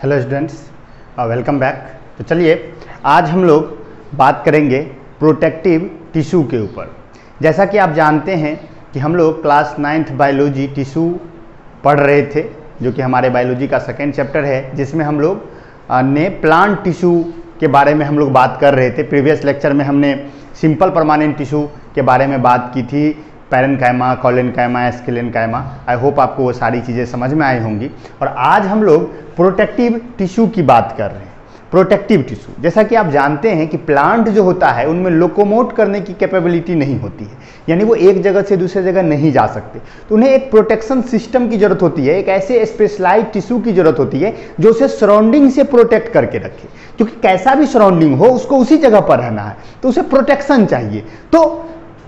Hello students, welcome back. तो चलिए आज हम लोग बात करेंगे प्रोटेक्टिव टिश्यू के ऊपर। जैसा कि आप जानते हैं कि हम लोग क्लास 9th बायोलॉजी टिश्यू पढ़ रहे थे, जो कि हमारे बायोलॉजी का सेकेंड चैप्टर है, जिसमें हम लोग ने प्लांट टिश्यू के बारे में हम लोग बात कर रहे थे। प्रीवियस लेक्चर में हमने सिंपल परमानेंट टिश्यू के बारे में बात की थी, पैरेन्काइमा, कोलेनकाइमा, स्क्लेनकाइमा। आई होप आपको वो सारी चीज़ें समझ में आई होंगी। और आज हम लोग प्रोटेक्टिव टिश्यू की बात कर रहे हैं। प्रोटेक्टिव टिश्यू, जैसा कि आप जानते हैं कि प्लांट जो होता है उनमें लोकोमोट करने की कैपेबिलिटी नहीं होती है, यानी वो एक जगह से दूसरे जगह नहीं जा सकते, तो उन्हें एक प्रोटेक्शन सिस्टम की जरूरत होती है, एक ऐसे स्पेशलाइज्ड टिश्यू की जरूरत होती है जो उसे सराउंडिंग से प्रोटेक्ट करके रखे। क्योंकि कैसा भी सराउंडिंग हो उसको उसी जगह पर रहना है, तो उसे प्रोटेक्शन चाहिए। तो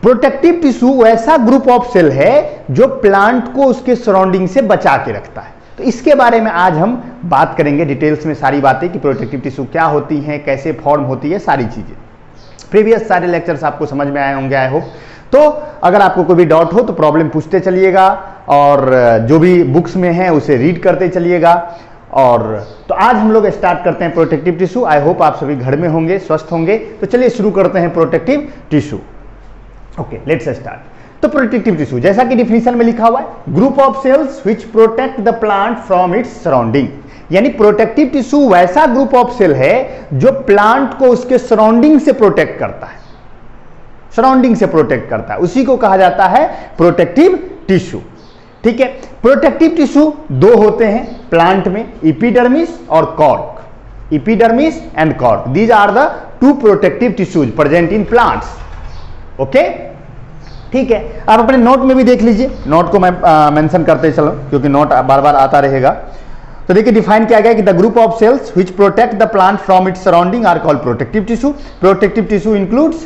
प्रोटेक्टिव टिश्यू वैसा ग्रुप ऑफ सेल है जो प्लांट को उसके सराउंडिंग से बचा के रखता है। तो इसके बारे में आज हम बात करेंगे डिटेल्स में, सारी बातें कि प्रोटेक्टिव टिश्यू क्या होती हैं, कैसे फॉर्म होती है, सारी चीजें। प्रीवियस सारे लेक्चर्स आपको समझ में आए होंगे आई होप। तो अगर आपको कोई भी डाउट हो तो प्रॉब्लम पूछते चलिएगा, और जो भी बुक्स में है उसे रीड करते चलिएगा। और तो आज हम लोग स्टार्ट करते हैं प्रोटेक्टिव टिश्यू। आई होप आप सभी घर में होंगे, स्वस्थ होंगे। तो चलिए शुरू करते हैं protective tissue. Okay, let's start. तो प्रोटेक्टिव टिश्यू, जैसा कि डिफिनीशन में लिखा हुआ है, group of cells which protect the plant from its surrounding. यानी प्रोटेक्टिव टिश्यू वैसा ग्रुप ऑफ सेल है जो प्लांट को उसके सराउंडिंग से प्रोटेक्ट करता है, सराउंडिंग से प्रोटेक्ट करता है, उसी को कहा जाता है प्रोटेक्टिव टिश्यू। ठीक है, प्रोटेक्टिव टिश्यू दो होते हैं प्लांट में, एपिडर्मिस और cork. Epidermis and cork, these are the two protective tissues present in plants. Okay, ठीक है। आप अपने नोट में भी देख लीजिए, नोट को मैं मेंशन करते चलो क्योंकि नोट बार बार आता रहेगा। तो देखिए डिफाइन किया गया कि the group of cells which protect the plant from its surrounding are called protective tissue. Protective tissue includes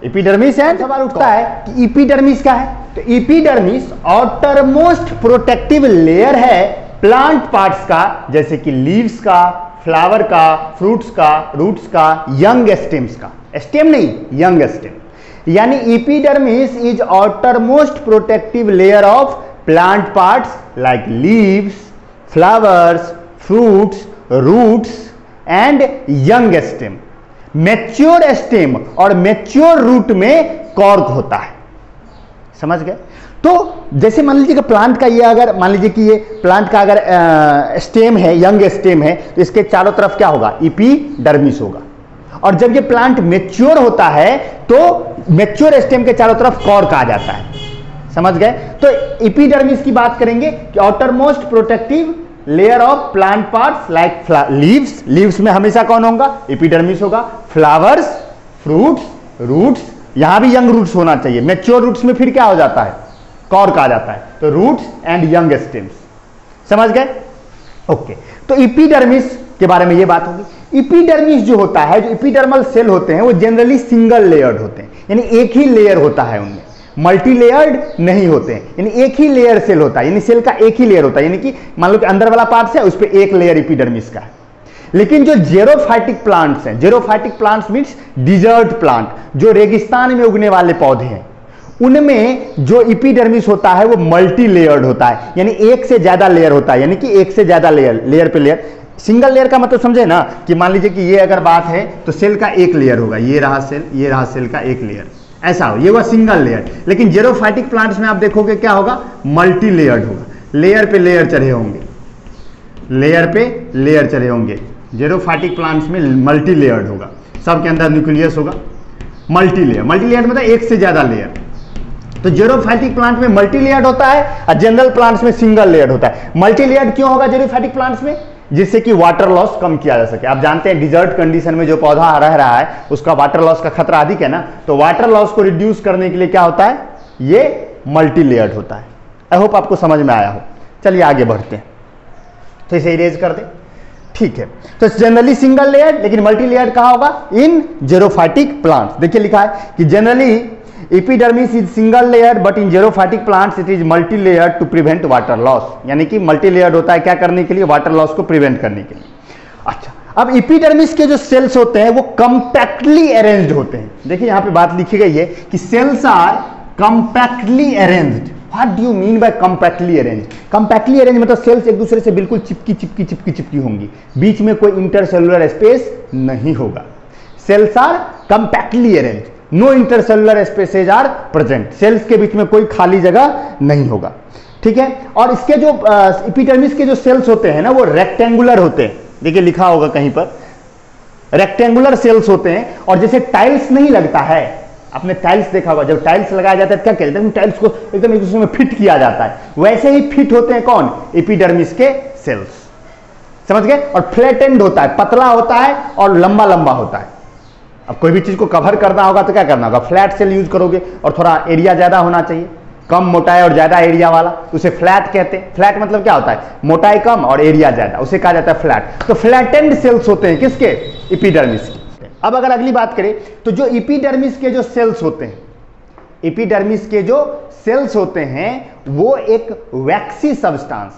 epidermis and. सवाल उठता है कि एपिडर्मिस क्या है? तो epidermis outermost protective layer है प्लांट पार्ट्स का, जैसे कि लीव्स का, फ्लावर का, फ्रूट्स का, रूट्स का, यंग स्टेम्स का। स्टेम नहीं, यंग स्टेम। यानी epidermis is outermost protective layer of plant parts like leaves, flowers, fruits, roots and young stem. Mature stem और मैच्योर रूट में कॉर्क होता है। समझ गए? तो जैसे मान लीजिए कि प्लांट का ये, अगर मान लीजिए कि ये प्लांट का अगर स्टेम है, यंग स्टेम है, तो इसके चारों तरफ क्या होगा? एपिडर्मिस होगा। और जब ये प्लांट मैच्योर होता है तो मैच्योर स्टेम के चारों तरफ कॉर्क आ जाता है। समझ गए? तो एपिडर्मिस की बात करेंगे कि outer most protective layer of plant parts like leaves, leaves में हमेशा कौन होगा? एपिडर्मिस होगा। फ्लावर्स, फ्रूट्स, रूट्स, यहां भी यंग रूट्स होना चाहिए। मैच्योर रूट्स में फिर क्या हो जाता है? कॉर्क आ जाता है। तो रूट्स एंड यंग स्टेम्स। समझ गए? ओके, तो एपिडर्मिस के बारे में ये बात होगी। एपिडर्मिस जो होता है, जो एपिडर्मल सेल होते हैं, वो जनरली सिंगल लेयर्ड होते हैं, यानी एक ही लेयर होता है उनमें, मल्टी लेयर्ड नहीं होते हैं। यानी एक ही लेयर सेल होता है, यानी सेल का एक ही लेयर होता है। यानी कि मान लो कि अंदर वाला पार्ट है, उस पर एक लेयर एपिडर्मिस का है। लेकिन जो जेरोफाइटिक प्लांट्स हैं, xerophytic plants means desert plant, जो रेगिस्तान में उगने वाले पौधे हैं, उनमें जो एपिडर्मिस होता है वो मल्टी लेयर्ड होता है, यानी एक से ज्यादा लेयर होता है। यानी कि एक से ज्यादा लेयर, लेयर पे लेयर। सिंगल लेयर का मतलब समझे ना, कि मान लीजिए कि ये अगर बात है तो सेल का एक लेयर होगा, ये रहा सेल, ये रहा सेल का एक लेयर, ऐसा हो, ये हुआ सिंगल लेयर। लेकिन जेरोफाइटिक प्लांट्स में आप देखोगे क्या होगा? मल्टी लेयर्ड होगा, लेयर पे लेयर चढ़े होंगे, लेयर पे लेयर चढ़े होंगे। जेरोफाइटिक प्लांट्स में मल्टी लेयर्ड होगा, सबके अंदर न्यूक्लियस होगा। मल्टी लेयर, मल्टी लेयर मतलब एक से ज्यादा लेयर। तो जेरोफाइटिक प्लांट में मल्टी लेयर्ड होता है और जनरल प्लांट्स में सिंगल लेयर्ड होता है। मल्टी लेयर्ड क्यों होगा जेरोफाइटिक प्लांट्स में? जिससे कि वाटर लॉस कम किया जा सके। आप जानते हैं डिजर्ट कंडीशन में जो पौधा रह रहा है उसका वाटर लॉस का खतरा अधिक है ना, तो वाटर लॉस को रिड्यूस करने के लिए क्या होता है? ये मल्टी लेयर्ड होता है। आई होप आपको समझ में आया हो। चलिए आगे बढ़ते हैं, तो इसे इरेज कर दें। ठीक है, तो जनरली सिंगल लेयर्ड, लेकिन मल्टी लेयर्ड कहां होगा? In xerophytic plants. देखिए लिखा है कि generally epidermis is single layer but in xerophytic plants it is multi layer to prevent water loss. यानी कि मल्टी लेयर होता है क्या करने के लिए? वाटर लॉस को प्रिवेंट करने के लिए। अच्छा, अब एपिडर्मिस के जो सेल्स होते हैं वो कंपैक्टली अरेंज्ड होते हैं। देखिए यहां पे बात लिखी गई है कि cells are compactly arranged. What do you mean by compactly arrange? Compactly arrange मतलब सेल्स एक दूसरे से बिल्कुल चिपकी होंगी, बीच में कोई इंटरसेलुलर स्पेस नहीं होगा। Cells are compactly arrange, no intercellular spaces are present, cells के बीच में कोई खाली जगह नहीं होगा, ठीक है। और इसके जो एपिडर्मिस के जो सेल्स होते हैं ना वो रेक्टेंगुलर होते हैं, देखिए लिखा होगा कहीं पर, रेक्टेंगुलर सेल्स होते हैं। और जैसे टाइल्स नहीं लगता है, आपने टाइल्स देखा होगा, जब टाइल्स लगाया जाता है क्या कहते हैं, टाइल्स को एकदम एक दूसरे में फिट किया जाता है, वैसे ही फिट होते हैं कौन, एपिडर्मिस के सेल्स, समझ गए। और फ्लैटेंड होता है, पतला होता है और लंबा लंबा होता है। अब कोई भी चीज को कवर करना होगा तो क्या करना होगा, फ्लैट सेल यूज करोगे और थोड़ा एरिया ज्यादा होना चाहिए, कम मोटाई और ज्यादा एरिया वाला, उसे फ्लैट कहते हैं। फ्लैट मतलब क्या होता है, मोटाई कम और एरिया ज्यादा, उसे कहा जाता है फ्लैट। तो फ्लैटेंड सेल्स होते हैं किसके, एपिडर्मिस के। अब अगर अगली बात करें तो जो एपिडर्मिस के जो सेल्स होते हैं, एपिडर्मिस के जो सेल्स होते हैं वो एक वैक्सी सब्सटेंस,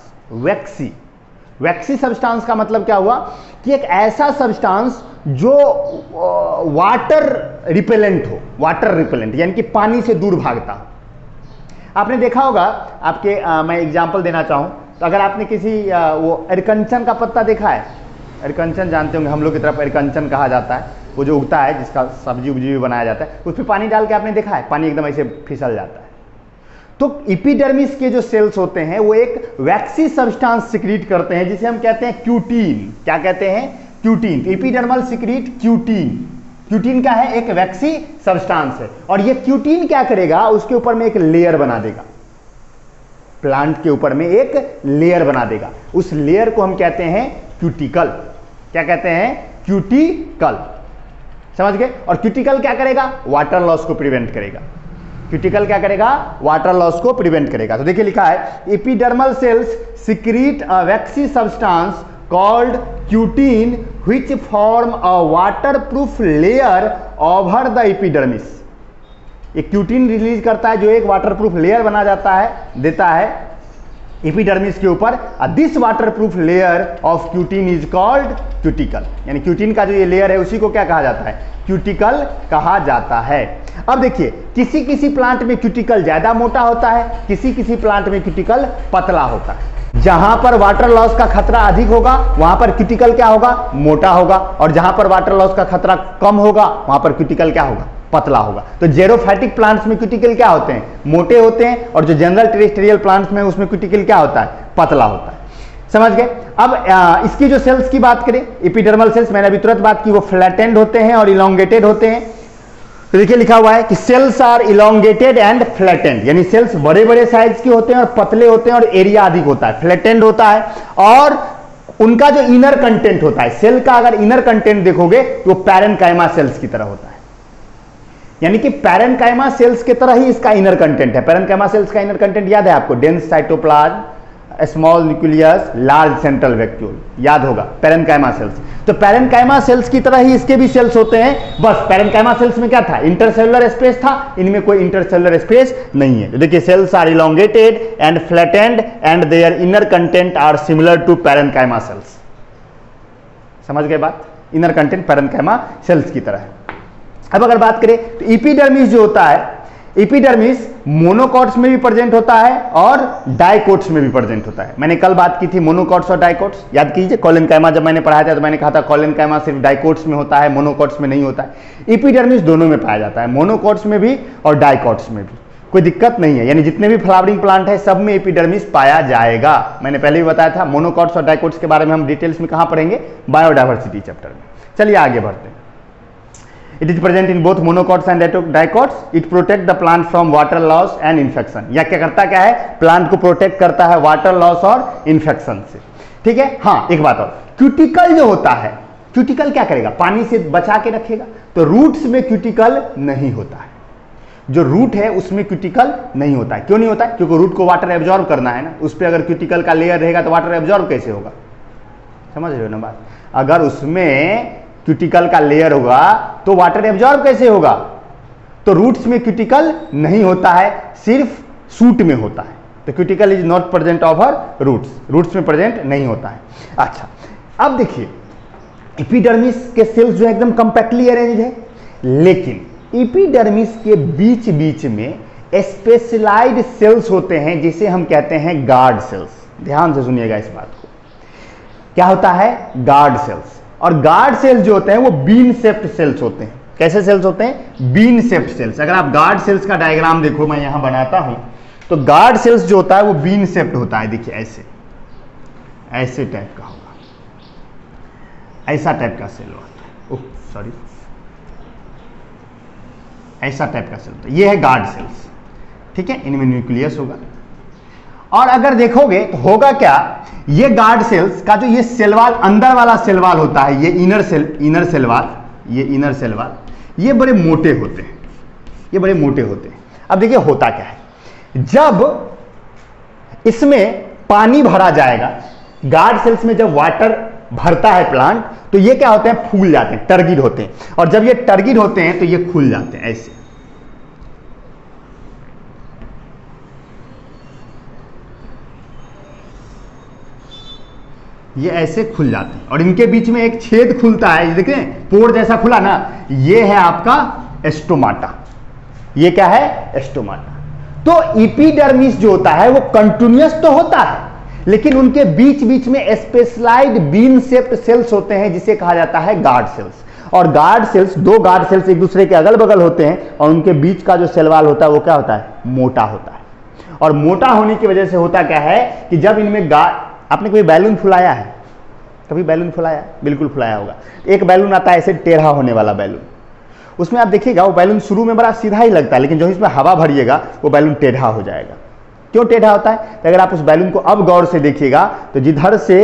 वैक्सी सब्सटेंस का मतलब क्या हुआ कि एक ऐसा सब्सटेंस जो वाटर रिपेलेंट हो, वाटर रिपेलेंट यानी कि पानी से दूर भागता हो। आपने देखा होगा आपके मैं एग्जांपल देना चाहूं तो अगर आपने किसी वो अरकंचन का पत्ता देखा है, अरकंचन जानते होंगे, हम लोग की तरफ अरकंचन कहा जाता है, वो जो उगता है जिसका सब्जी उब्जी भी बनाया जाता है, उस पर पानी डाल के आपने देखा है, पानी एकदम ऐसे फिसल जाता है। तो एपिडर्मिस के जो सेल्स होते हैं वो एक वैक्सी सब्सटेंस सिक्रीट करते हैं जिसे हम कहते हैं क्यूटीन। क्या कहते हैं, cutin. Epidermal secrete cutin. Cutin क्या है, एक वैक्सी सब्सटेंस है। और ये क्यूटीन क्या करेगा, उसके ऊपर में एक लेयर बना देगा, प्लांट के ऊपर में एक लेयर बना देगा, उस लेयर को हम कहते हैं क्यूटिकल। क्या कहते हैं, क्यूटिकल, समझ गए। और क्यूटिकल क्या करेगा, वाटर लॉस को प्रिवेंट करेगा। क्यूटिकल क्या करेगा, वाटर लॉस को प्रिवेंट करेगा। तो देखिए लिखा है, epidermal cells secrete a vaccine substance called cutin which form a waterproof layer over the epidermis। ये क्यूटीन रिलीज करता है जो एक वाटरप्रूफ लेयर बना जाता है, देता है एपिडर्मिस के ऊपर। This waterproof layer of cutin is called cuticle, यानी क्यूटीन का जो ये लेयर है उसी को क्या कहा जाता है, क्यूटिकल कहा जाता है। अब देखिए किसी किसी प्लांट में क्यूटिकल ज्यादा मोटा होता है, किसी किसी प्लांट में क्यूटिकल पतला होता है। जहां पर वाटर लॉस का खतरा अधिक होगा वहां पर क्यूटिकल क्या होगा, मोटा होगा, और जहां पर वाटर लॉस का खतरा कम होगा वहां पर क्यूटिकल क्या होगा, पतला होगा। तो जेरोफाइटिक प्लांट्स में क्यूटिकल क्या होते हैं, मोटे होते हैं, और जो जनरल टेरेस्ट्रियल प्लांट्स में उसमें क्यूटिकल क्या होता है, पतला होता है, समझ गए। अब इसकी जो सेल्स की बात करें, एपिडर्मल सेल्स, मैंने अभी तुरंत बात की, वो फ्लैटेंड होते हैं और इलोंगेटेड होते हैं। तो देखिए लिखा हुआ है कि cells are elongated and flattened, यानी सेल्स बड़े बड़े साइज के होते हैं और पतले होते हैं और एरिया अधिक होता है, फ्लैटेंड होता है। और उनका जो इनर कंटेंट होता है, सेल का अगर इनर कंटेंट देखोगे तो वो पैरेन्काइमा सेल्स की तरह होता है, यानी कि पैरेन्काइमा सेल्स की तरह ही इसका इनर कंटेंट है। पैरेन्काइमा सेल्स का इनर कंटेंट याद है आपको, dense cytoplasm, small nucleus, large central vacuole, याद होगा पैरेन्काइमा सेल्स। तो पैरेन्काइमा सेल्स की तरह ही इसके भी सेल्स होते हैं, बस पैरेन्काइमा सेल्स में क्या था, इंटरसेलुलर स्पेस था, इनमें कोई इंटरसेलुलर स्पेस नहीं है। तो देखिए cells are elongated and flattened and their inner content are similar to parenchyma cells. समझ गए बात, इनर कंटेंट पैरेन्काइमा सेल्स की तरह है। अब अगर बात करें तो एपिडर्मिस जो होता है, एपिडर्मिस मोनोकॉट्स में भी प्रेजेंट होता है और डाइकोट्स में भी प्रेजेंट होता है। मैंने कल बात की थी मोनोकॉट्स और डाइकोट्स, याद कीजिए। कोलेनकाइमा जब मैंने पढ़ाया था तो मैंने कहा था कोलेनकाइमा सिर्फ डाइकोट्स में होता है, मोनोकॉट्स में नहीं होता है। एपिडर्मिस दोनों में पाया जाता है, मोनोकॉट्स में भी और डाइकोट्स में भी, कोई दिक्कत नहीं है। यानी जितने भी फ्लावरिंग प्लांट है सब में एपिडर्मिस पाया जाएगा। मैंने पहले भी बताया था, मोनोकॉट्स और डाइकोट्स के बारे में हम डिटेल्स में कहां पढ़ेंगे, बायोडाइवर्सिटी चैप्टर में। चलिए आगे बढ़ते हैं। It is present in both monocots and dicots. It protect the plant from water loss and infection. या क्या करता क्या है, प्लांट को प्रोटेक्ट करता है वाटर लॉस और इन्फेक्शन से, ठीक है। हाँ एक बात और, क्यूटिकल जो होता है, क्यूटिकल क्या करेगा, पानी से बचा के रखेगा। तो रूट्स में क्यूटिकल नहीं होता है, जो रूट है उसमें क्यूटिकल नहीं होता है। क्यों नहीं होता है, क्योंकि रूट को वाटर एब्जॉर्ब करना है ना, उस पर अगर क्यूटिकल का लेयर रहेगा तो वाटर एब्जॉर्ब कैसे होगा, समझ रहे हो ना बात। अगर उसमें क्यूटिकल का लेयर होगा तो वाटर एब्जॉर्ब कैसे होगा, तो रूट्स में क्यूटिकल नहीं होता है, सिर्फ सूट में होता है। तो cuticle is not present over roots, roots में प्रेजेंट नहीं होता है। अच्छा अब देखिए एपिडर्मिस के सेल्स जो है एकदम कंपैक्टली अरेंज है, लेकिन एपिडर्मिस के बीच बीच में स्पेशलाइज्ड सेल्स होते हैं जिसे हम कहते हैं गार्ड सेल्स। ध्यान से सुनिएगा इस बात को, क्या होता है? Guard sales. और गार्ड सेल्स जो होते हैं वो बीन शेप्ड सेल्स होते हैं। कैसे सेल्स होते हैं? Bean shaped cells. अगर आप गार्ड सेल्स का डायग्राम देखो, मैं यहां बनाता हूं, तो गार्ड सेल्स जो होता है वो बीन शेप्ड होता है। देखिए ऐसे, ऐसे टाइप का होगा, ऐसा टाइप का सेल होता है, ओह सॉरी, ऐसा टाइप का सेल होता है। ये है गार्ड सेल्स, ठीक है। इनमें न्यूक्लियस होगा। और अगर देखोगे तो होगा क्या, ये गार्ड सेल्स का जो ये सेल वॉल, अंदर वाला सेल वॉल होता है, ये इनर सेल वॉल, ये इनर सेल वॉल, ये बड़े मोटे होते हैं, ये बड़े मोटे होते हैं। अब देखिए होता क्या है, जब इसमें पानी भरा जाएगा, गार्ड सेल्स में जब वाटर भरता है प्लांट, तो ये क्या होते हैं? फूल जाते हैं, टर्गिड होते हैं। और जब ये टर्गिड होते हैं तो ये खुल जाते हैं ऐसे। ये ऐसे खुल जाते हैं और इनके बीच में एक छेद खुलता है, देखें पोर जैसा खुला ना, ये है आपका स्टोमाटा। ये क्या है? स्टोमाटा। तो एपिडर्मिस जो होता है वो कंटिन्यूअस तो होता है, लेकिन उनके बीच बीच में स्पेशलाइज्ड बीन शेप्ड सेल्स होते हैं जिसे कहा जाता है गार्ड सेल्स। और गार्ड सेल्स, दो गार्ड सेल्स एक दूसरे के अगल बगल होते हैं और उनके बीच का जो सेल वॉल होता है वो क्या होता है? मोटा होता है। और मोटा होने की वजह से होता क्या है कि जब इनमें आपने कोई बैलून फुलाया है? कभी बैलून फुलाया? बिल्कुल फुलाया होगा। एक बैलून आता है ऐसे टेढ़ा होने वाला बैलून, उसमें आप देखिएगा वो बैलून शुरू में बड़ा सीधा ही लगता है, लेकिन जो इसमें हवा भरिएगा वो बैलून टेढ़ा हो जाएगा। क्यों टेढ़ा होता है? तो अगर आप उस बैलून को अब गौर से देखिएगा तो जिधर से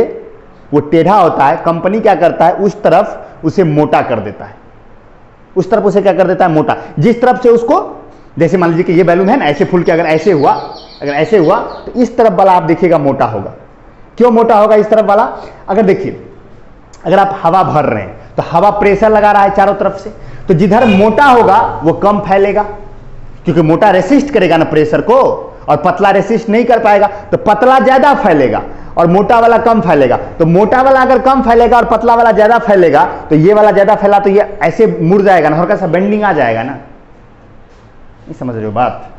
वो टेढ़ा होता है, कंपनी क्या करता है? उस तरफ उसे मोटा कर देता है, उस तरफ उसे क्या कर देता है? मोटा। जिस तरफ से उसको, जैसे मान लीजिए कि ये बैलून है ना, ऐसे फूल के अगर ऐसे हुआ, अगर ऐसे हुआ तो इस तरफ वाला आप देखिएगा मोटा होगा। क्यों मोटा होगा इस तरफ वाला? अगर देखिए, अगर आप हवा भर रहे हैं तो हवा प्रेशर लगा रहा है चारों तरफ से, तो जिधर मोटा होगा वो कम फैलेगा, क्योंकि मोटा रेसिस्ट करेगा ना प्रेशर को, और पतला रेसिस्ट नहीं कर पाएगा, तो पतला ज्यादा फैलेगा और मोटा वाला कम फैलेगा। तो मोटा वाला अगर कम फैलेगा और पतला वाला ज्यादा फैलेगा, तो ये वाला ज्यादा फैला तो ये ऐसे मुड़ जाएगा ना, हल्का सा बेंडिंग आ जाएगा ना। नहीं समझ रहे हो बात?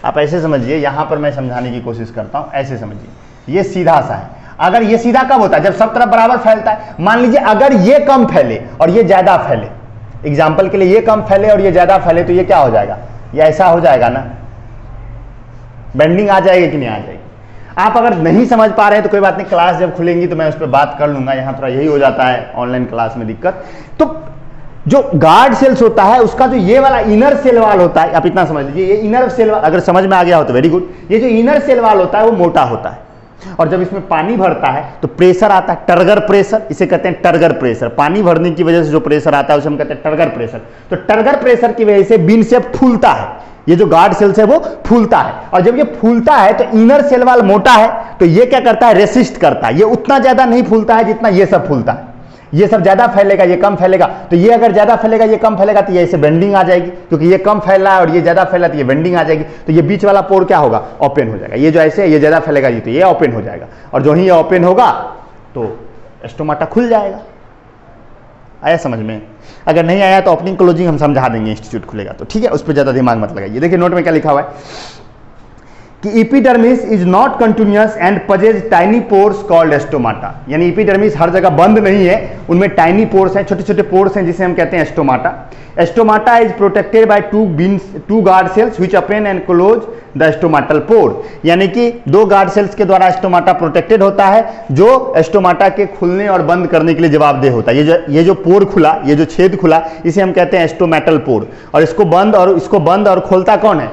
आप ऐसे समझिए, यहां पर मैं समझाने की कोशिश करता हूं, ऐसे समझिए। ये सीधा सा है। अगर ये सीधा कब होता है? जब सब तरफ बराबर फैलता है। मान लीजिए अगर ये कम फैले और ये ज्यादा फैले, एग्जाम्पल के लिए ये कम फैले और ये ज्यादा फैले, तो ये क्या हो जाएगा? ये ऐसा हो जाएगा ना, बेंडिंग आ जाएगी कि नहीं आ जाएगी? आप अगर नहीं समझ पा रहे हैं तो कोई बात नहीं, क्लास जब खुलेंगी तो मैं उस पर बात कर लूंगा। यहां थोड़ा यही हो जाता है ऑनलाइन क्लास में दिक्कत। तो जो गार्ड सेल्स होता है उसका जो ये वाला इनर सेल वॉल होता है, आप इतना समझ लीजिए, ये इनर सेल, अगर समझ में आ गया हो तो वेरी गुड। ये जो इनर सेल वॉल होता है वो मोटा होता है, और जब इसमें पानी भरता है तो प्रेशर आता है, टर्गर प्रेशर, इसे कहते हैं टर्गर प्रेशर। पानी भरने की वजह से जो प्रेशर आता है उसे हम कहते हैं टर्गर प्रेशर। तो टर्गर प्रेशर की वजह से बीन शेप फूलता है, ये जो गार्ड सेल्स है वो फूलता है। और जब ये फूलता है तो इनर सेल वॉल मोटा है, तो ये क्या करता है? रेसिस्ट करता है। ये उतना ज्यादा नहीं फूलता है जितना ये सब फूलता है। ये सब ज्यादा फैलेगा, ये कम फैलेगा। तो ये अगर ज्यादा फैलेगा, ये कम फैलेगा, तो ये ऐसे बेंडिंग आ जाएगी, क्योंकि ये कम फैल रहा है और ये ज्यादा फैला, तो ये बेंडिंग आ जाएगी। तो ये बीच वाला पोर क्या होगा? ओपन हो जाएगा। ये जो ऐसे ये ज्यादा फैलेगा, ये तो ये ओपन हो जाएगा, और जो ही ये ओपन होगा तो स्टोमाटा खुल जाएगा। आया समझ में? अगर नहीं आया तो ओपनिंग क्लोजिंग हम समझा देंगे, इंस्टीट्यूट खुलेगा तो, ठीक है? उस पर ज्यादा दिमाग मत लगाइए। देखिए नोट में क्या लिखा हुआ है कि epidermis is not continuous and पजेज tiny pores called stomata. यानी एपिडर्मिस हर जगह बंद नहीं है, उनमें टाइनी पोर्स हैं, छोटे छोटे पोर्स हैं, जिसे हम कहते हैं stomata. Stomata is protected by two guard cells which open and close the stomatal pore. यानी कि दो गार्ड सेल्स के द्वारा स्टोमाटा प्रोटेक्टेड होता है, जो स्टोमाटा के खुलने और बंद करने के लिए जवाबदेह होता है। ये जो पोर खुला, ये जो छेद खुला, इसे हम कहते हैं स्टोमेटल पोर। और इसको बंद और खोलता कौन है?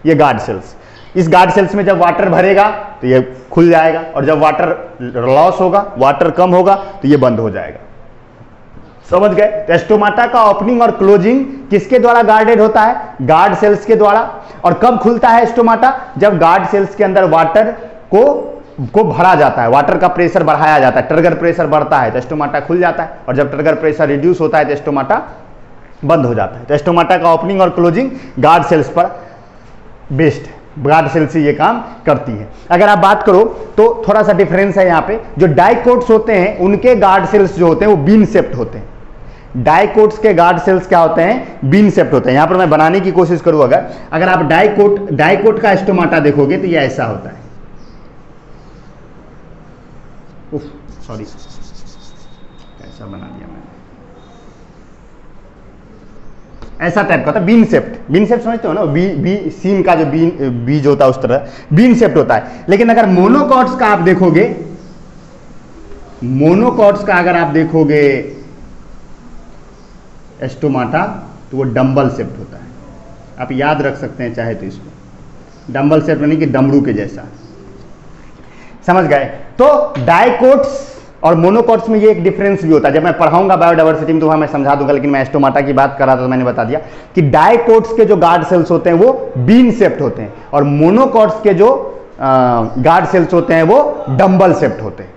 ये गार्ड सेल्स। इस गार्ड सेल्स में जब वाटर भरेगा तो ये खुल जाएगा, और जब वाटर लॉस होगा, वाटर कम होगा, तो ये बंद हो जाएगा। समझ गए? तो स्टोमाटा का ओपनिंग और क्लोजिंग किसके द्वारा गार्डेड होता है? गार्ड सेल्स के द्वारा। और कब खुलता है स्टोमाटा? जब गार्ड सेल्स के अंदर वाटर को भरा जाता है, वाटर का प्रेशर बढ़ाया जाता है, टर्गर प्रेशर बढ़ता है तो स्टोमाटा खुल जाता है, और जब टर्गर प्रेशर रिड्यूस होता है तो स्टोमाटा बंद हो जाता है। तो स्टोमाटा का ओपनिंग और क्लोजिंग गार्ड सेल्स पर बेस्ड है, गार्ड सेल से ये काम करती है। अगर आप बात करो तो थोड़ा सा डिफरेंस है यहाँ पे। जो डाइकोट्स होते हैं उनके गार्ड सेल्स जो होते हैं वो बीन शेप्ड होते हैं, डाइकोट्स के गार्ड सेल्स क्या होते हैं, बीन शेप्ड होते हैं। यहां पर मैं बनाने की कोशिश करूं, अगर आप डाइकोट का स्टोमाटा देखोगे तो ये ऐसा होता है। सॉरी, कैसा बना दिया मैंने, ऐसा टाइप का था, बीन शेप्ड। बीन शेप्ड समझते हो ना, सीन का जो बीज होता है उस तरह बीन शेप्ड होता है। लेकिन अगर मोनोकॉट्स का आप देखोगे, मोनोकॉट्स का अगर आप देखोगे स्टोमाटा, तो वो डंबल शेप्ड होता है। आप याद रख सकते हैं चाहे तो इसको, डंबल शेप्ड यानी कि डमरू के जैसा, समझ गए। तो डाइकोट्स और मोनोकॉट्स में ये एक डिफरेंस भी होता है। जब मैं पढ़ाऊंगा बायोडाइवर्सिटी में तो वहां मैं समझा दूंगा, लेकिन मैं स्टोमाटा की बात कर रहा था तो मैंने बता दिया कि डाइकोट्स के जो गार्ड सेल्स होते हैं वो बीन शेप्ड होते हैं, और मोनोकॉट्स के जो गार्ड सेल्स होते हैं वो डंबल शेप्ड होते हैं।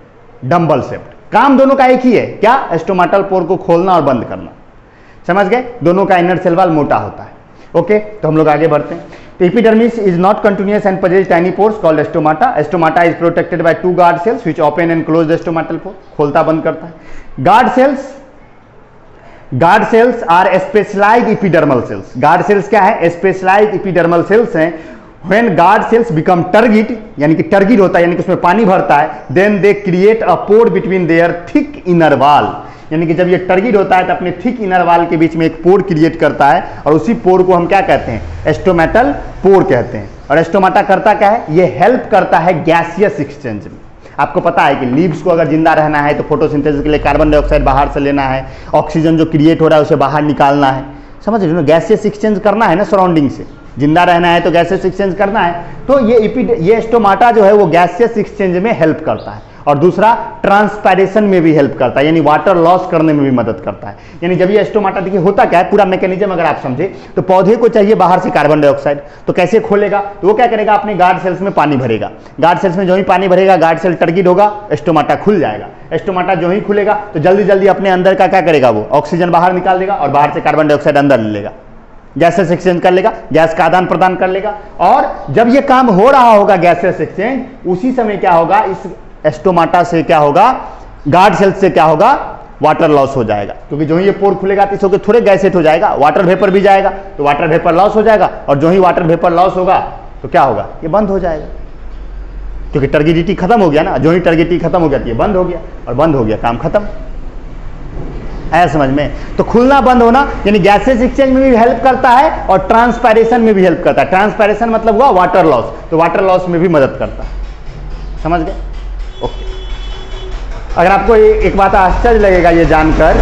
डंबल शेप्ड, काम दोनों का एक ही है, क्या, स्टोमाटल पोर को खोलना और बंद करना, समझ गए। दोनों का इनर सेल वॉल मोटा होता है। ओके, तो हम लोग आगे बढ़ते हैं। तो epidermis is not continuous and possess tiny pores called stomata. Stomata is protected by two guard cells which open and close the stomatal pore, खोलता बंद करता है। Guard cells are specialised epidermal cells. Guard cells क्या है, specialised epidermal cells हैं। When guard cells become turgid, यानी कि टर्गिड होता है, यानी कि उसमें पानी भरता है, then they create a pore between their thick inner wall, यानी कि जब ये टर्गिड होता है तो अपने थिक इनर वाल के बीच में एक पोर क्रिएट करता है, और उसी पोर को हम क्या कहते हैं, स्टोमेटल पोर कहते हैं। और स्टोमाटा करता क्या है, ये हेल्प करता है गैसियस एक्सचेंज में। आपको पता है कि लीव्स को अगर जिंदा रहना है तो फोटोसिंथेसिस के लिए कार्बन डाइऑक्साइड बाहर से लेना है, ऑक्सीजन जो क्रिएट हो रहा है उसे बाहर निकालना है, समझ रहे हो ना, गैसियस एक्सचेंज करना है ना सराउंडिंग से। जिंदा रहना है तो गैसियस एक्सचेंज करना है, तो ये स्टोमाटा जो है वो गैसियस एक्सचेंज में हेल्प करता है। और दूसरा, ट्रांसपैरेशन में भी हेल्प करता है, यानी वाटर लॉस करने में भी मदद करता है। यानी जब ये स्टोमाटा, देखिए होता क्या है, पूरा मैकेनिज्म अगर आप समझे तो पौधे को चाहिए बाहर से कार्बन डाइऑक्साइड, तो कैसे खोलेगा, तो वो क्या करेगा, अपने गार्ड सेल्स में पानी भरेगा। गार्ड सेल्स में जो ही पानी भरेगा, गार्ड सेल टर्गिड होगा, स्टोमाटा खुल जाएगा। स्टोमाटा जो ही खुलेगा तो जल्दी जल्दी अपने अंदर का क्या करेगा, वो ऑक्सीजन बाहर निकाल देगा और बाहर से कार्बन डाइऑक्साइड अंदर ले लेगा, गैसेस एक्सचेंज कर लेगा, गैस का आदान प्रदान कर लेगा। और जब ये काम हो रहा होगा गैसेस एक्सचेंज, उसी समय क्या होगा, इस स्टोमाटा से क्या होगा, गार्ड सेल्स से क्या होगा, वाटर लॉस हो जाएगा। क्योंकि जो ही ये पोर खुलेगा तो इसके थोड़े गैसेट हो जाएगा, वाटर वेपर भी जाएगा, तो वाटर वेपर लॉस हो जाएगा। और जो ही वाटर वेपर लॉस होगा तो क्या होगा, ये बंद हो जाएगा, क्योंकि टर्गिडिटी खत्म हो गया ना। जो ही टर्गिडिटी खत्म हो गया तो ये बंद हो गया, और बंद हो गया, काम खत्म। है समझ में। तो खुलना बंद होना यानी गैसेस एक्सचेंज में भी हेल्प करता है और ट्रांसपायरेशन में भी हेल्प करता है। ट्रांसपायरेशन मतलब हुआ वाटर लॉस, तो वाटर लॉस में भी मदद करता है, समझ गए। ओके, अगर आपको एक बात आश्चर्य लगेगा ये जानकर,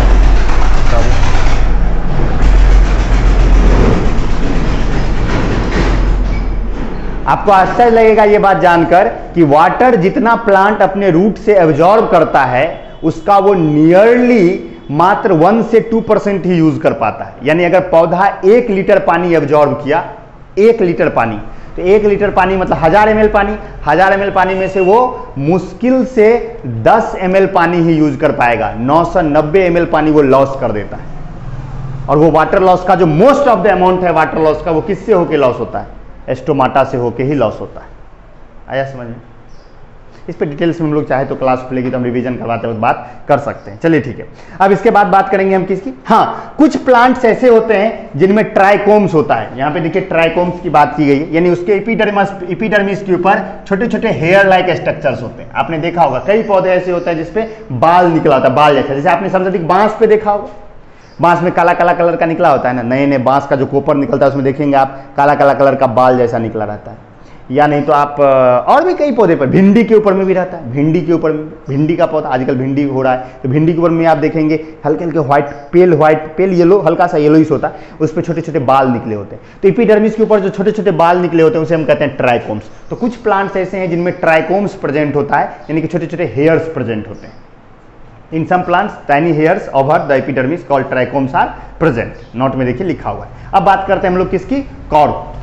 आपको आश्चर्य लगेगा ये बात जानकर कि वाटर जितना प्लांट अपने रूट से एब्जॉर्ब करता है उसका वो नियरली मात्र 1 से 2% ही यूज कर पाता है। यानी अगर पौधा 1 लीटर पानी एब्जॉर्ब किया, 1 लीटर पानी, तो 1 लीटर पानी मतलब 1000 ml पानी, 1000 ml पानी में से वो मुश्किल से 10 ml पानी ही यूज कर पाएगा। 990 ml पानी वो लॉस कर देता है। और वो वाटर लॉस का जो मोस्ट ऑफ द अमाउंट है वाटर लॉस का, वो किससे होके लॉस होता है, स्टोमाटा से होके ही लॉस होता है। आया समझ में। इस पे डिटेल्स में हम लोग चाहे तो क्लास खुलेगी तो हम रिवीजन करवाते वक्त बात कर सकते हैं। चलिए ठीक है, अब इसके बाद बात करेंगे हम किसकी, हाँ, कुछ प्लांट्स ऐसे होते हैं जिनमें ट्राइकोम्स होता है। यहाँ पे देखिए ट्राइकोम्स की बात की गई है, यानी उसके एपिडर्मिस के ऊपर छोटे छोटे हेयर लाइक स्ट्रक्चर्स होते हैं। आपने देखा होगा कई पौधे ऐसे होते हैं जिसपे बाल निकला होता है, बाल जैसा, जैसे आपने सबसे बांस पे देखा होगा, बांस में काला काला कलर का निकला होता है ना, नए नए बांस का जो कोपर निकलता है उसमें देखेंगे आप काला काला कलर का बाल जैसा निकला रहता है। या नहीं तो आप और भी कई पौधे पर, भिंडी के ऊपर में भी रहता है, भिंडी के ऊपर में, भिंडी का पौधा आजकल भिंडी हो रहा है तो भिंडी के ऊपर में आप देखेंगे हल्के हल्के व्हाइट पेल येलो, हल्का सा येलोइश होता है, उस पर छोटे छोटे बाल निकले होते हैं। तो एपिडर्मिस के ऊपर जो छोटे छोटे बाल निकले होते हैं उसे हम कहते हैं ट्राइकोम्स। तो कुछ प्लांट्स ऐसे हैं जिनमें ट्राइकोम्स प्रेजेंट होता है, यानी कि छोटे छोटे हेयर्स प्रेजेंट होते हैं। In some plants tiny hairs over the epidermis called trichomes are present. Note में देखिए लिखा हुआ है। अब बात करते हैं हम लोग किसकी, कॉर्क।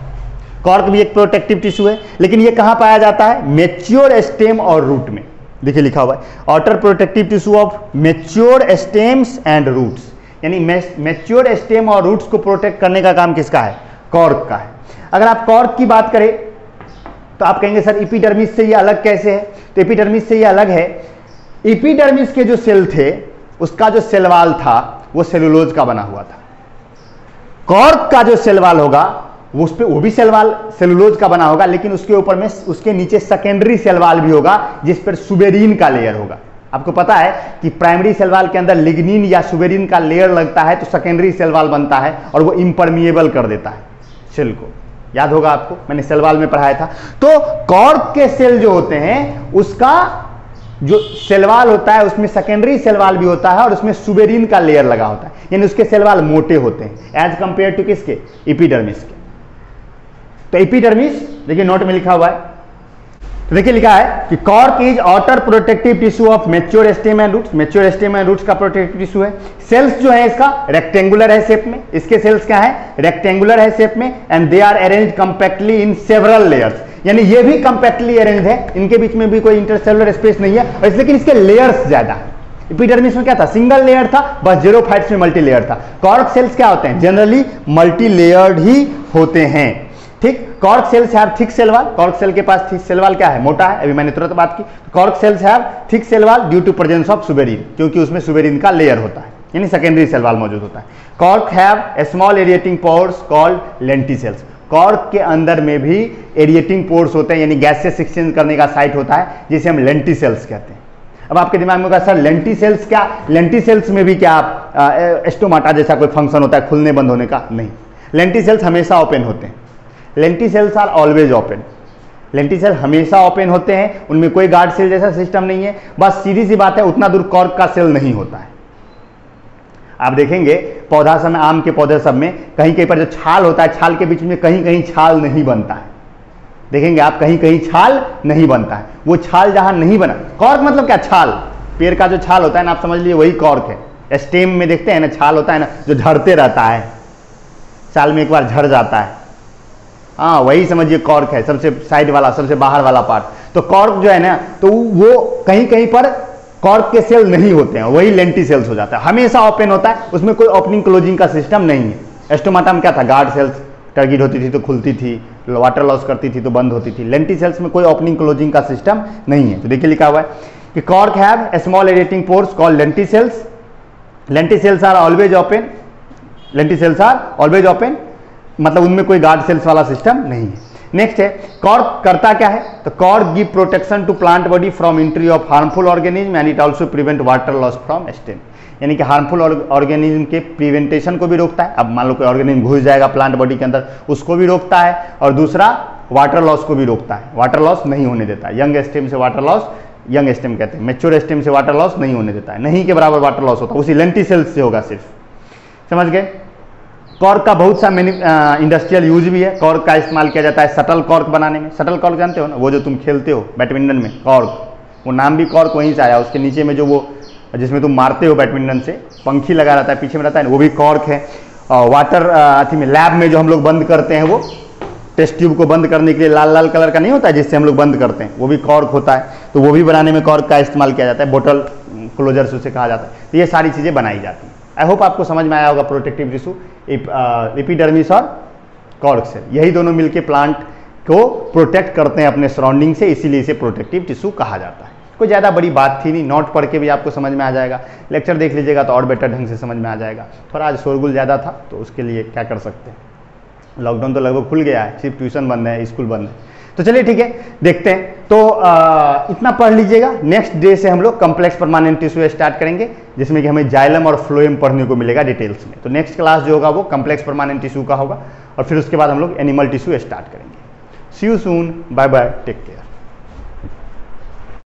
कॉर्क भी एक प्रोटेक्टिव टिश्यू है, लेकिन ये कहां पाया जाता है, मैच्योर स्टेम और रूट में। देखिए लिखा हुआ है outer protective tissue of mature stems and roots, यानी मैच्योर स्टेम और रूट्स को प्रोटेक्ट करने का काम किसका है, कॉर्क का है। अगर आप कॉर्क की बात करें तो आप कहेंगे सर एपिडर्मिस से ये अलग कैसे है, तो एपिडर्मिस से ये अलग है, एपिडर्मिस के जो सेल थे उसका जो सेल वॉल था वो सेलुलोज का बना हुआ था। कॉर्क का जो सेल वॉल होगा वो उस पे वो भी सेल वॉल सेलुलोज का बना होगा, लेकिन उसके ऊपर में उसके नीचे सेकेंडरी सेल वॉल भी होगा जिस पर सुबेरिन का लेयर होगा। आपको पता है कि प्राइमरी सेल वॉल के अंदर लिग्निन या सुबेरिन का लेयर लगता है तो सेकेंडरी सेल वॉल बनता है और वो इम्परमिएबल कर देता है सेल को। याद होगा आपको, मैंने सेल वॉल में पढ़ाया था। तो कॉर्क के सेल जो होते हैं उसका जो सेल वॉल होता है उसमें सेकेंडरी सेल वॉल भी होता है और उसमें सुबेरिन का लेयर लगा होता है, यानी उसके सेल वॉल मोटे होते हैं एज कंपेयर टू किसके, एपिडर्मिस के। तो एपिडर्मिस देखिए नोट में लिखा हुआ है, तो देखिए लिखा है कि cork is outer protective tissue of mature stem and roots. Mature stem and roots का प्रोटेक्टिव टिश्यू है। सेल्स जो है इसका रेक्टेंगुलर है शेप में, इसके सेल्स क्या है, रेक्टेंगुलर है शेप में, and they are arranged compactly in several layers, यानी ये भी कंपैक्टली अरेंज्ड है, इनके बीच में भी कोई इंटरसेलुलर स्पेस नहीं है, और लेकिन इसके लेयर्स ज्यादा है। एपिडर्मिस में क्या था, सिंगल लेयर था, बस जेरोफाइट्स में मल्टी लेयर था। कॉर्क सेल्स क्या होते हैं, जनरली मल्टी लेयर्ड ही होते हैं। ठीक, cork cells have thick cell wall, cork cell के पास थिक सेल वॉल क्या है, मोटा है, अभी मैंने तुरंत बात की। Cork cells have thick cell wall due to presence of suberin, क्योंकि उसमें सुबेरिन का लेयर होता है, यानी सेकेंडरी सेल वॉल मौजूद होता है। Cork have a small aerating pores called lenticels. Cork के अंदर में भी एरिएटिंग पोर्स होते हैं, यानी गैसेस एक्सचेंज करने का साइट होता है, जिसे हम लेंटिसेल्स कहते हैं। अब आपके दिमाग में होगा सर लेंटिसेल्स क्या, लेंटिसेल्स में भी क्या स्टोमाटा जैसा कोई फंक्शन होता है खुलने बंद होने का, नहीं। लेंटिसेल्स हमेशा ओपन होते हैं, lenticels are always open. Lenticel हमेशा ओपन होते हैं, उनमें कोई गार्ड सेल जैसा सिस्टम नहीं है। बस सीधी सी बात है, उतना दूर कॉर्क का सेल नहीं होता है। आप देखेंगे पौधा सब में, आम के पौधे सब में कहीं कहीं पर जो छाल होता है, छाल के बीच में कहीं कहीं छाल नहीं बनता है। देखेंगे आप कहीं कहीं छाल नहीं बनता है, वो छाल जहां नहीं बना, कॉर्क मतलब क्या, छाल, पेड़ का जो छाल होता है ना, आप समझ लीजिए वही कॉर्क है। स्टेम में देखते हैं ना छाल होता है ना, जो झड़ते रहता है, साल में एक बार झड़ जाता है, हाँ वही समझिए कॉर्क है, सबसे साइड वाला, सबसे बाहर वाला पार्ट। तो कॉर्क जो है ना, तो वो कहीं कहीं पर कॉर्क के सेल नहीं होते हैं, वही लेंटिसेल्स हो जाता है, हमेशा ओपन होता है, उसमें कोई ओपनिंग क्लोजिंग का सिस्टम नहीं है। स्टोमाटा में क्या था, गार्ड सेल्स, टर्गिड होती थी तो खुलती थी, वाटर लॉस करती थी तो बंद होती थी। लेंटिसेल्स में कोई ओपनिंग क्लोजिंग का सिस्टम नहीं है। तो देखिए लिखा हुआ है कि cork have a small aerating pores called lenticels. Lenticels are always open, lenticels are always open, मतलब उनमें कोई गार्ड सेल्स वाला सिस्टम नहीं है। नेक्स्ट है, कॉर्क करता क्या है, तो cork give protection to plant body from entry of harmful organism and it also prevent water loss from stem, यानी कि हार्मफुल ऑर्गेनिज्म के प्रिवेंटेशन को भी रोकता है। अब मान लो कोई ऑर्गेनिज्म घुस जाएगा प्लांट बॉडी के अंदर, उसको भी रोकता है, और दूसरा वाटर लॉस को भी रोकता है, वाटर लॉस नहीं होने देता है। यंग स्टेम से वाटर लॉस, यंग स्टेम कहते हैं, मैच्योर स्टेम से वाटर लॉस नहीं होने देता है, नहीं के बराबर वाटर लॉस होता है, उसी लेंटिसेल्स से होगा सिर्फ, समझ गए। कॉर्क का बहुत सा इंडस्ट्रियल यूज भी है। कॉर्क का इस्तेमाल किया जाता है शटल कॉर्क बनाने में। शटल कॉर्क जानते हो ना, वो जो तुम खेलते हो बैडमिंटन में, कॉर्क, वो नाम भी कॉर्क वहीं से आया। उसके नीचे में जो वो जिसमें तुम मारते हो बैडमिंटन से, पंखी लगा रहता है पीछे में रहता है, वो भी कॉर्क है। वाटर अथी में लैब में जो हम लोग बंद करते हैं, वो टेस्ट ट्यूब को बंद करने के लिए लाल लाल कलर का नहीं होता है जिससे हम लोग बंद करते हैं, वो भी कॉर्क होता है। तो वो भी बनाने में कॉर्क का इस्तेमाल किया जाता है, बोतल क्लोजर से उसे कहा जाता है। तो ये सारी चीज़ें बनाई जाती हैं। आई होप आपको समझ में आया होगा प्रोटेक्टिव टिश्यू, एपिडर्मिस और कॉर्क सेल, यही दोनों मिलके प्लांट को प्रोटेक्ट करते हैं अपने सराउंडिंग से, इसीलिए इसे प्रोटेक्टिव टिश्यू कहा जाता है। कोई ज़्यादा बड़ी बात थी नहीं, नोट पढ़ के भी आपको समझ में आ जाएगा, लेक्चर देख लीजिएगा तो और बेटर ढंग से समझ में आ जाएगा। थोड़ा आज शोरगुल ज़्यादा था तो उसके लिए क्या कर सकते हैं, लॉकडाउन तो लगभग खुल गया है, सिर्फ ट्यूशन बंद है, स्कूल बंद है। तो चलिए ठीक है, देखते हैं। तो इतना पढ़ लीजिएगा। नेक्स्ट डे से हम लोग कम्प्लेक्स परमानेंट टिश्यू स्टार्ट करेंगे, जिसमें कि हमें जाइलम और फ्लोएम पढ़ने को मिलेगा डिटेल्स में। तो नेक्स्ट क्लास जो होगा वो कम्प्लेक्स परमानेंट टिश्यू का होगा, और फिर उसके बाद हम लोग एनिमल टिश्यू स्टार्ट करेंगे। See you soon, bye bye, take care.